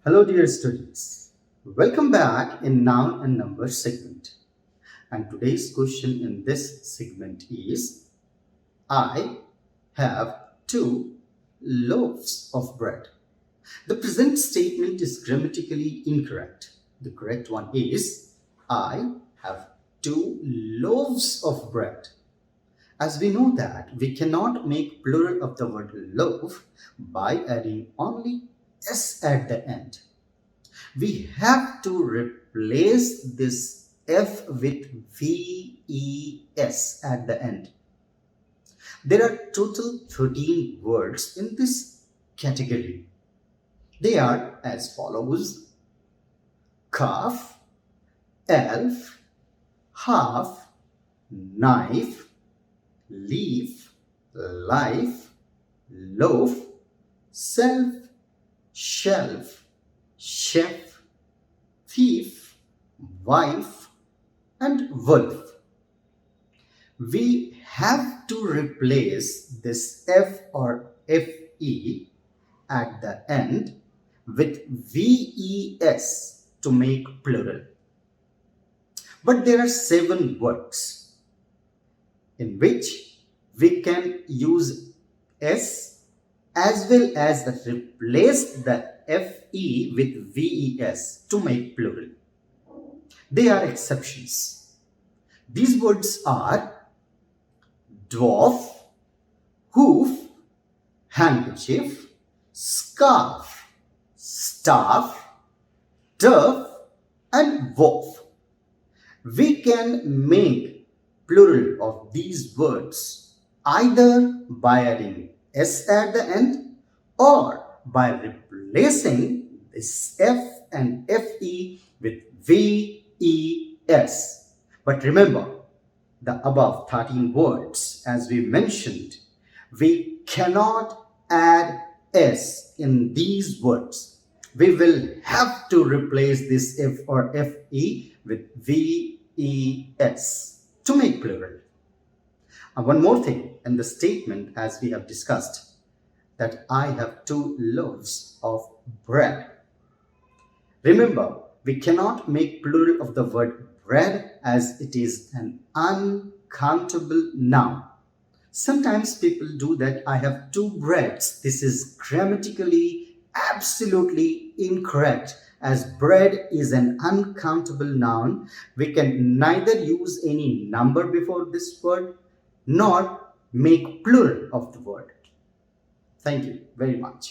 Hello dear students, welcome back in Noun and Number segment. And today's question in this segment is, I have 2 loaves of bread. The present statement is grammatically incorrect. The correct one is, I have 2 loaves of bread. As we know that we cannot make plural of the word loaf by adding only s at the end. We have to replace this F with VES at the end. There are total 13 words in this category. They are as follows: calf, elf, half, knife, leaf, life, loaf, self, shelf, chef, thief, wife, and wolf. We have to replace this F or FE at the end with VES to make plural. But there are 7 words in which we can use S as well as replace the FE with VES to make plural. They are exceptions. These words are dwarf, hoof, handkerchief, scarf, staff, turf, and wolf. We can make plural of these words either by adding S at the end or by replacing this F and FE with VES. But remember, the above 13 words, as we mentioned, we cannot add S in these words. We will have to replace this F or FE with VES to make plural. And one more thing in the statement, as we have discussed, that I have 2 loaves of bread. Remember, we cannot make plural of the word bread as it is an uncountable noun. Sometimes people do that. I have 2 breads. This is grammatically absolutely incorrect, as bread is an uncountable noun. We can neither use any number before this word nor make plural of the word. Thank you very much.